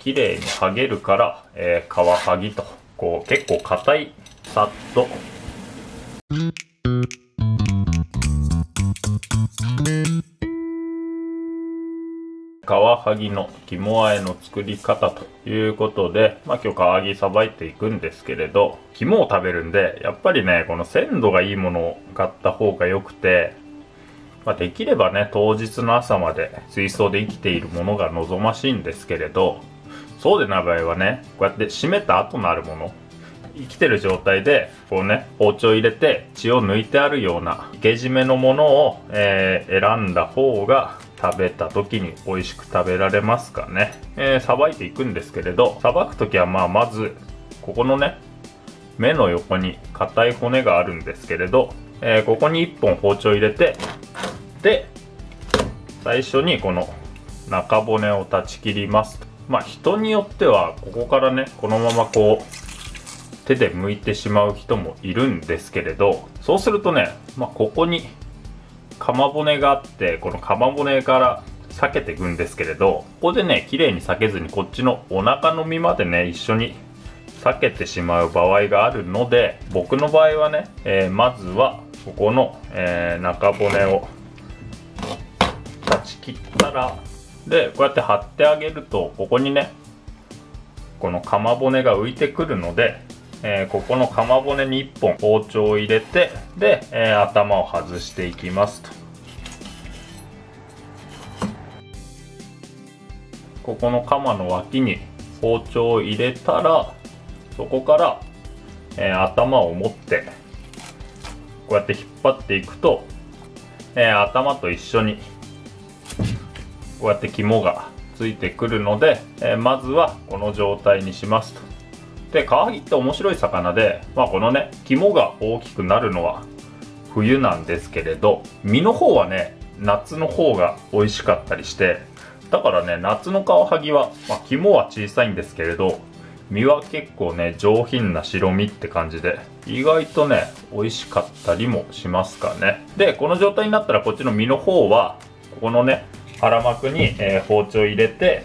綺麗に剥げるから、カワハギと、こう結構硬い、さっとカワハギの肝あえの作り方ということで、今日カワハギさばいていくんですけれど、肝を食べるんで、やっぱりね、この鮮度がいいものを買った方が良くて、できればね、当日の朝まで水槽で生きているものが望ましいんですけれど、そうでない場合はね、こうやって締めた後のあるもの、生きてる状態でこうね、包丁入れて血を抜いてあるような生け締めのものを、選んだ方が食べた時に美味しく食べられますかね。さばいていくんですけれど、さばく時はまずここのね、目の横に硬い骨があるんですけれど、ここに1本包丁入れて、で最初にこの中骨を断ち切りますと。人によってはここからね、このままこう手で剥いてしまう人もいるんですけれど、そうするとね、ここに鎌骨があって、この鎌骨から裂けていくんですけれど、ここでね、綺麗に裂けずにこっちのお腹の身までね、一緒に裂けてしまう場合があるので、僕の場合はね、まずはここの、中骨を断ち切ったら、でこうやって貼ってあげると、ここにね、この鎌骨が浮いてくるので、ここの鎌骨に1本包丁を入れて、で、頭を外していきますと。ここの鎌の脇に包丁を入れたら、そこから、頭を持ってこうやって引っ張っていくと、頭と一緒にこうやって肝がついてくるので、まずはこの状態にしますと。で、カワハギって面白い魚で、このね、肝が大きくなるのは冬なんですけれど、身の方はね、夏の方が美味しかったりして、だからね、夏のカワハギは、肝は小さいんですけれど、身は結構ね、上品な白身って感じで、意外とね、美味しかったりもしますかね。で、この状態になったら、こっちの身の方はここのね、腹膜に、包丁入れて、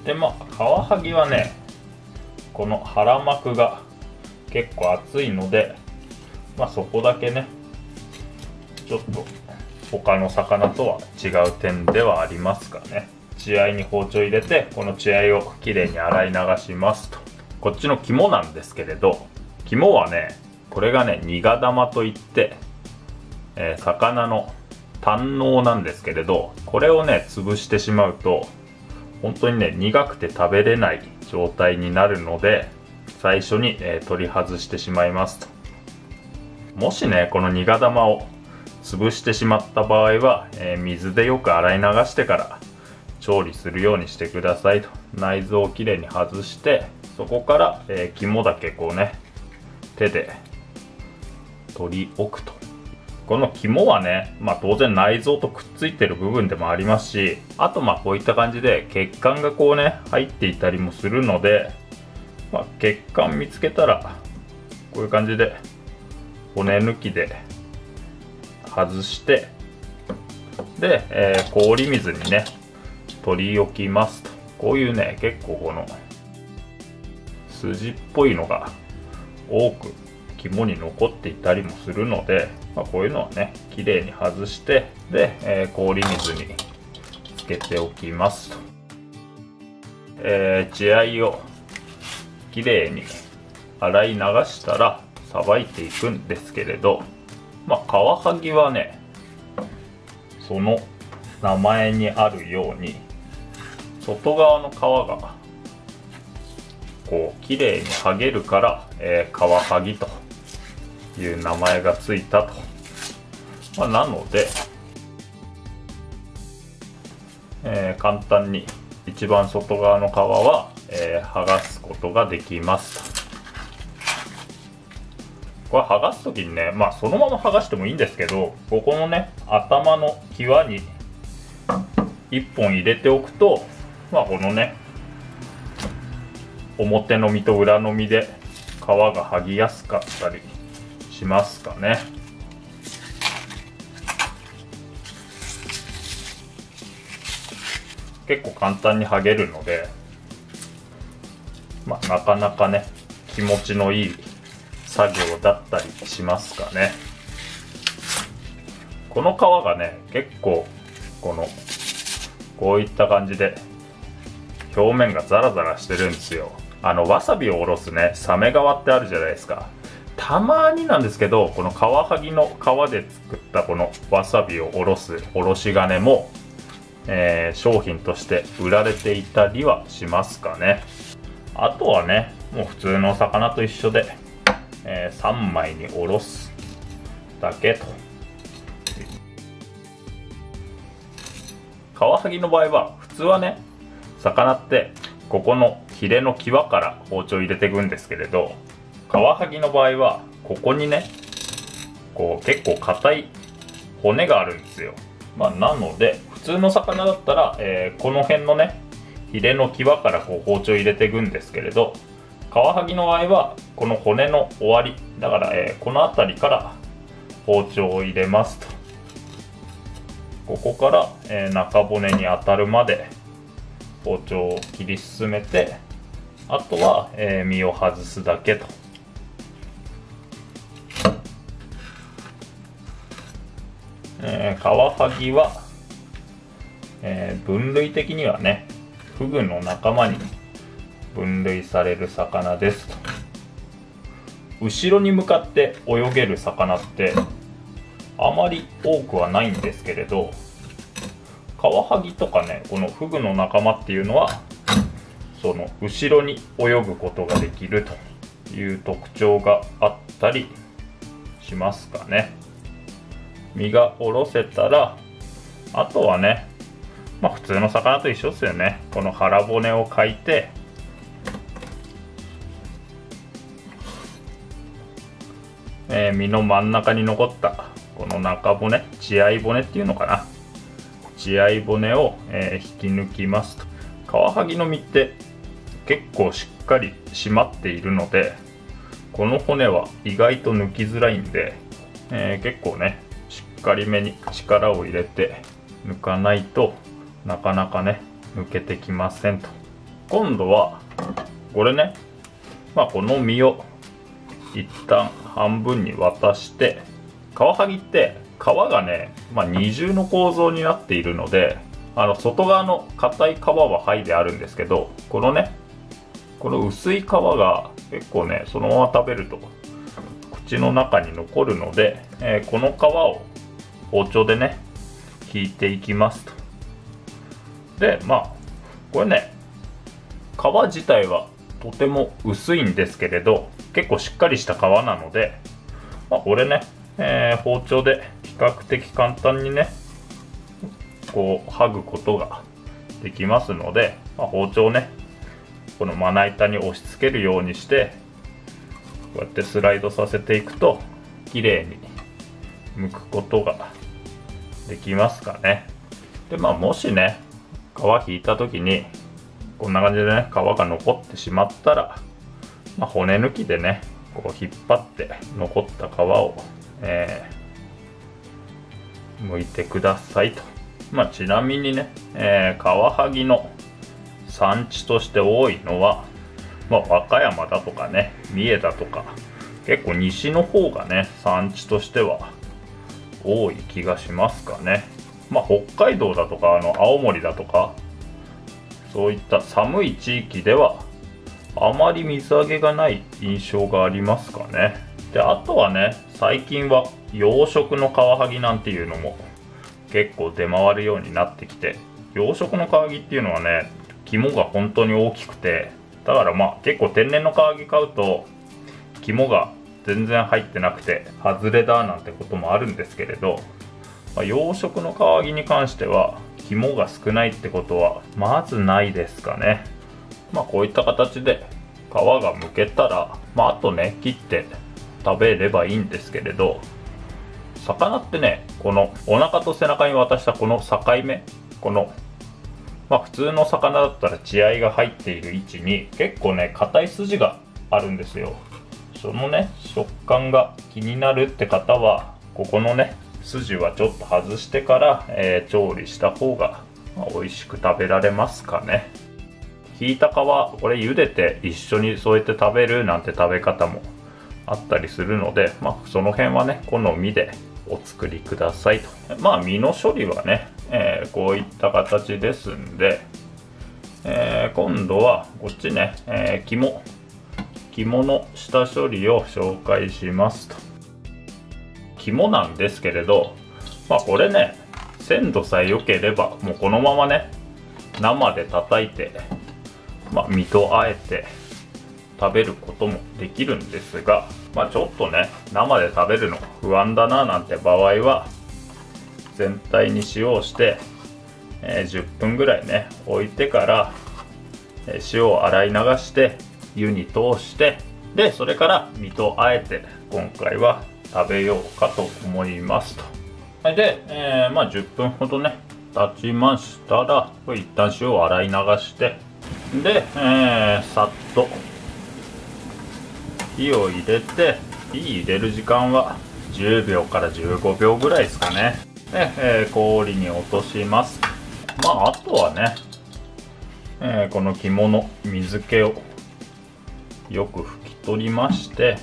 でカワハギはね、この腹膜が結構厚いので、そこだけね、ちょっと他の魚とは違う点ではありますかね。血合いに包丁入れて、この血合いをきれいに洗い流しますと。こっちの肝なんですけれど、肝はね、これがね、苦玉といって、魚の胆のうなんですけれど、これをね、潰してしまうと本当にね、苦くて食べれない状態になるので、最初に、取り外してしまいますと。もしね、この苦玉を潰してしまった場合は、水でよく洗い流してから調理するようにしてくださいと。内臓をきれいに外して、そこから、肝だけこうね、手で取り置くと。この肝はね、当然内臓とくっついてる部分でもありますし、あとこういった感じで血管がこうね、入っていたりもするので、血管見つけたらこういう感じで骨抜きで外して、で、氷水にね取り置きますと。こういうね、結構この筋っぽいのが多く肝に残っていたりもするので、こういうのはね、きれいに外して、で、氷水につけておきますと。血合いをきれいに洗い流したらさばいていくんですけれど、カワハギはね、その名前にあるように外側の皮がこうきれいに剥げるから、カワハギという名前がついたと。なので、簡単に一番外側の皮は、剥がすことができますと。これ剥がす時にね、そのまま剥がしてもいいんですけど、ここのね、頭の際に1本入れておくと、このね、表の身と裏の身で皮が剥ぎやすかったりしますかね。結構簡単に剥げるので、なかなかね気持ちのいい作業だったりしますかね。この皮がね結構こういった感じで表面がザラザラしてるんですよ。わさびをおろすねサメ皮ってあるじゃないですか。たまになんですけど、このカワハギの皮で作ったこのわさびをおろすおろし金も、商品として売られていたりはしますかね。あとはねもう普通の魚と一緒で、3枚におろすだけと。カワハギの場合は普通はね魚ってここのヒレの際から包丁入れていくんですけれど、カワハギの場合はここにね結構硬い骨があるんですよ。なので普通の魚だったら、この辺のねヒレの際から包丁入れていくんですけれど、カワハギの場合はこの骨の終わりだから、この辺りから包丁を入れますと。ここから、中骨に当たるまで包丁を切り進めて、あとは、身を外すだけと。カワハギは、分類的にはねフグの仲間に分類される魚ですと。後ろに向かって泳げる魚ってあまり多くはないんですけれど、カワハギとかねこのフグの仲間っていうのはその後ろに泳ぐことができるという特徴があったりしますかね。身が下ろせたらあとはね普通の魚と一緒ですよね。この腹骨をかいて身の真ん中に残ったこの中骨、血合い骨っていうのかな、血合い骨を、引き抜きますと。カワハギの身って結構しっかり締まっているので、この骨は意外と抜きづらいんで、結構ねしっかりめに力を入れて抜かないとなかなかね抜けてきませんと。今度はこれねこの身を一旦半分に渡して、カワハギって皮がね、二重の構造になっているので、外側の硬い皮は剥いであるんですけど、この薄い皮が結構ねそのまま食べると口の中に残るので、この皮を包丁でね引いていきますと。でこれね皮自体はとても薄いんですけれど結構しっかりした皮なので、これね、包丁で比較的簡単にね剥ぐことができますので、包丁をねこのまな板に押し付けるようにしてこうやってスライドさせていくと綺麗に剥くことができますかね。でもしね皮引いた時にこんな感じでね皮が残ってしまったら、骨抜きでね引っ張って残った皮を、剥いてくださいと。ちなみにね、カワハギの産地として多いのは、和歌山だとかね三重だとか結構西の方がね産地としては多い気がしますかね。北海道だとか青森だとかそういった寒い地域ではあまり水揚げがない印象がありますかね。であとはね最近は養殖のカワハギなんていうのも結構出回るようになってきて、養殖のカワハギっていうのはね肝が本当に大きくて、だから結構天然のカワハギ買うと肝が全然入ってなくて外れだなんてこともあるんですけれど、養殖のカワハギに関しては肝が少ないってことはまずないですかね。こういった形で皮がむけたら、あとね切って食べればいいんですけれど、魚ってねこのお腹と背中に渡したこの境目、普通の魚だったら血合いが入っている位置に結構ね硬い筋があるんですよ。そのね食感が気になるって方はここのね筋はちょっと外してから、調理した方が美味しく食べられますかね。ひいた皮、これ茹でて一緒に添えて食べるなんて食べ方もあったりするので、その辺はね、好みでお作りくださいと。身の処理はね、こういった形ですんで、今度はこっちね、肝の下処理を紹介しますと。肝なんですけれど、これね、鮮度さえ良ければもうこのままね、生で叩いて、身とあえて食べることもできるんですが、ちょっとね、生で食べるの不安だななんて場合は、全体に塩をして、10分ぐらいね置いてから、塩を洗い流して湯に通して、でそれから身とあえて今回は食べようかと思いますと。で、10分ほどね経ちましたら、これ一旦塩を洗い流して、で、さっと火を入れて、火入れる時間は10秒から15秒ぐらいですかね。で、氷に落とします。あとはね、この肝の水気をよく拭き取りまして、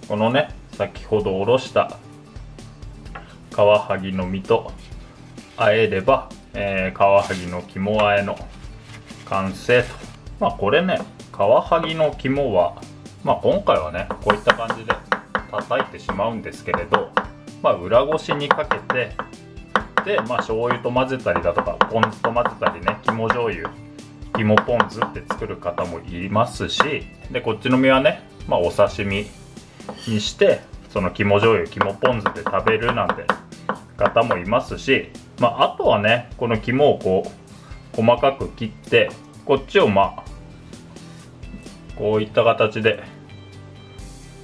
このね、先ほどおろしたカワハギの身と和えれば、カワハギの肝和えの完成と。これね、カワハギの肝は、今回はねこういった感じで叩いてしまうんですけれど、裏ごしにかけて、で醤油と混ぜたりだとか、ポン酢と混ぜたりね、肝醤油、肝ポン酢って作る方もいますし、でこっちの身はね、お刺身にしてその肝醤油、肝ポン酢で食べるなんて方もいますし、あとはね、この肝をこう細かく切って、こっちをこういった形で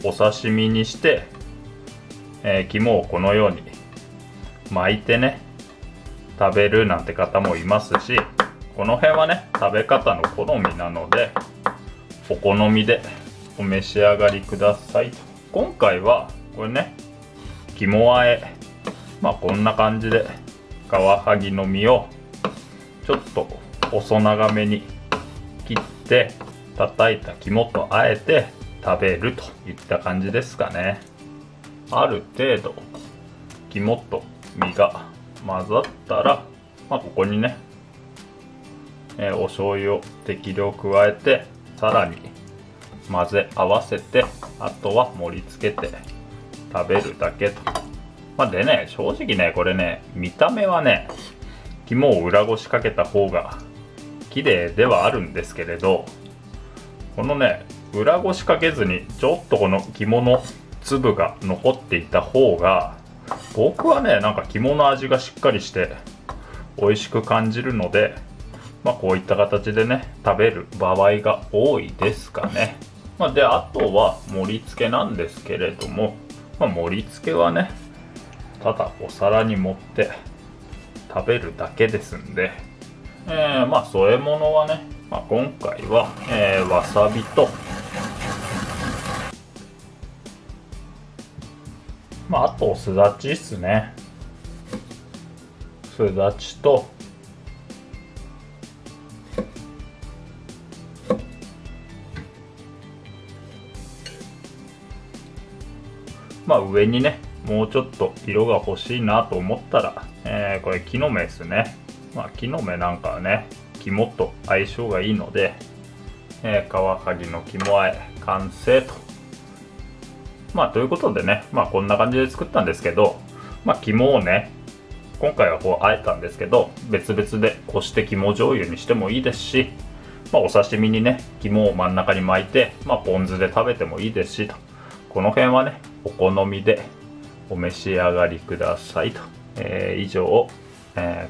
お刺身にして、肝をこのように巻いてね食べるなんて方もいますし、この辺はね食べ方の好みなので、お好みでお召し上がりくださいと。今回はこれね、肝和え、こんな感じでカワハギの身をちょっと細長めに切って叩いた肝とあえて食べるといった感じですかね。ある程度肝と身が混ざったら、ここにね、お醤油を適量加えて、さらに混ぜ合わせて、あとは盛り付けて食べるだけと。でね、正直ね、これね、見た目はね、肝を裏ごしかけた方が綺麗ではあるんですけれど、このね、裏ごしかけずにちょっとこの肝の粒が残っていた方が、僕はね、なんか肝の味がしっかりして美味しく感じるので、こういった形でね食べる場合が多いですかね。であとは盛り付けなんですけれども、盛り付けはねただお皿に盛って食べるだけですんで、添え物はね、今回は、わさびと、あとすだちっすね。すだちと、上にねもうちょっと色が欲しいなと思ったら、これ木の芽ですね。木の芽なんかはね肝と相性がいいので、カワハギの肝和え完成と。ということでね、こんな感じで作ったんですけど、肝をね今回はこうあえたんですけど、別々でこして肝醤油にしてもいいですし、お刺身にね肝を真ん中に巻いて、ポン酢で食べてもいいですしと。この辺はねお好みでお召し上がりくださいと。以上、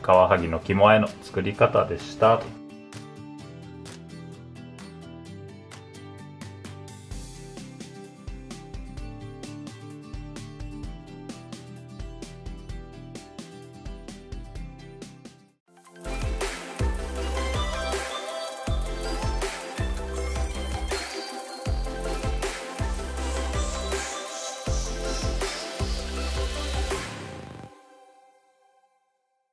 カワハギの肝和えの作り方でしたと。